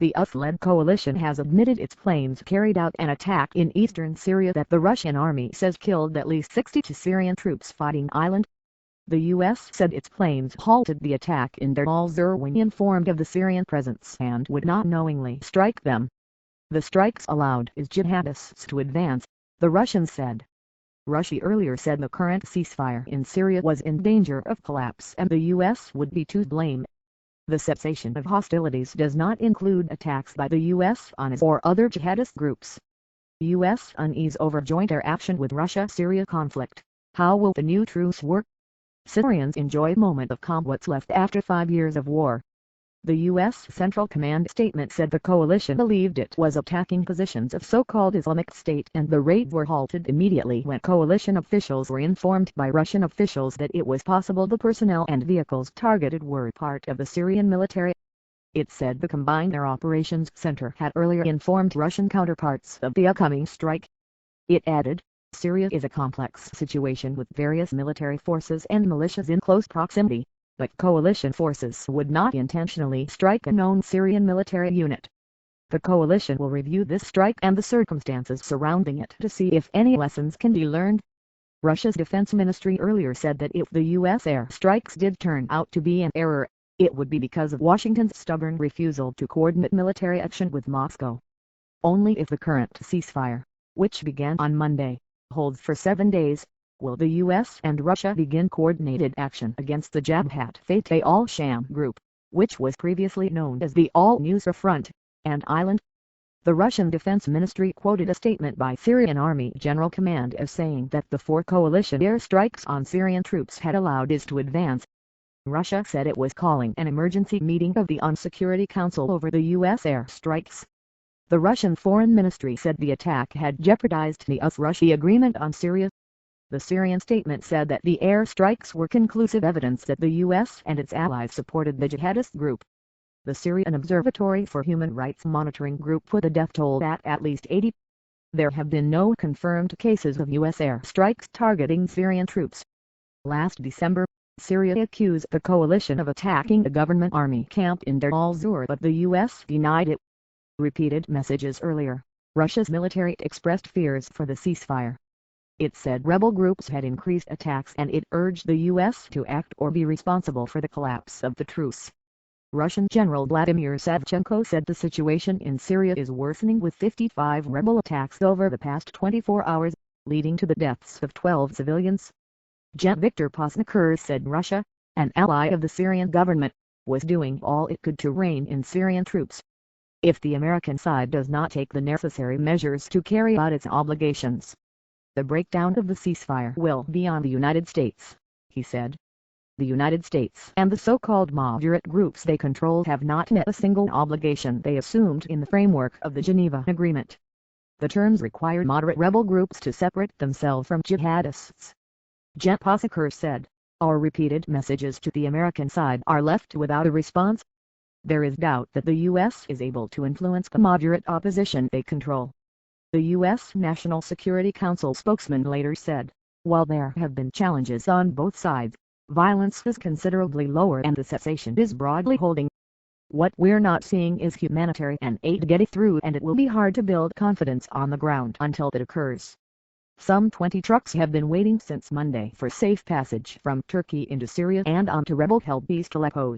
The US-led coalition has admitted its planes carried out an attack in eastern Syria that the Russian army says killed at least 62 Syrian troops fighting island. The US said its planes halted the attack in Deir al-Zour when informed of the Syrian presence and would not knowingly strike them. The strikes allowed its jihadists to advance, the Russians said. Russia earlier said the current ceasefire in Syria was in danger of collapse and the US would be to blame. The cessation of hostilities does not include attacks by the US on IS or other jihadist groups. US unease over joint air action with Russia-Syria conflict. How will the new truce work? Syrians enjoy a moment of calm what's left after 5 years of war. The U.S. Central Command statement said the coalition believed it was attacking positions of so-called Islamic State and the raids were halted immediately when coalition officials were informed by Russian officials that it was possible the personnel and vehicles targeted were part of the Syrian military. It said the Combined Air Operations Center had earlier informed Russian counterparts of the upcoming strike. It added, Syria is a complex situation with various military forces and militias in close proximity, but coalition forces would not intentionally strike a known Syrian military unit. The coalition will review this strike and the circumstances surrounding it to see if any lessons can be learned. Russia's defense ministry earlier said that if the U.S. air strikes did turn out to be an error, it would be because of Washington's stubborn refusal to coordinate military action with Moscow. Only if the current ceasefire, which began on Monday, holds for 7 days, will the U.S. and Russia begin coordinated action against the Jabhat Fateh al-Sham group, which was previously known as the al-Nusra Front, and Island. The Russian Defense Ministry quoted a statement by Syrian Army General Command as saying that the 4 coalition airstrikes on Syrian troops had allowed IS to advance. Russia said it was calling an emergency meeting of the UN Security Council over the U.S. airstrikes. The Russian Foreign Ministry said the attack had jeopardized the US-Russia agreement on Syria. The Syrian statement said that the airstrikes were conclusive evidence that the U.S. and its allies supported the jihadist group. The Syrian Observatory for Human Rights Monitoring Group put the death toll at least 80. There have been no confirmed cases of U.S. airstrikes targeting Syrian troops. Last December, Syria accused the coalition of attacking a government army camp in Deir al-Zour, but the U.S. denied it. Repeated messages earlier, Russia's military expressed fears for the ceasefire. It said rebel groups had increased attacks and it urged the U.S. to act or be responsible for the collapse of the truce. Russian General Vladimir Savchenko said the situation in Syria is worsening with 55 rebel attacks over the past 24 hours, leading to the deaths of 12 civilians. Gen. Viktor Posniker said Russia, an ally of the Syrian government, was doing all it could to rein in Syrian troops. If the American side does not take the necessary measures to carry out its obligations, the breakdown of the ceasefire will be on the United States, he said. The United States and the so-called moderate groups they control have not met a single obligation they assumed in the framework of the Geneva Agreement. The terms require moderate rebel groups to separate themselves from jihadists. Gen. Posniker said, our repeated messages to the American side are left without a response. There is doubt that the U.S. is able to influence the moderate opposition they control. The U.S. National Security Council spokesman later said, while there have been challenges on both sides, violence is considerably lower and the cessation is broadly holding. What we're not seeing is humanitarian aid getting through and it will be hard to build confidence on the ground until it occurs. Some 20 trucks have been waiting since Monday for safe passage from Turkey into Syria and onto rebel-held East Aleppo.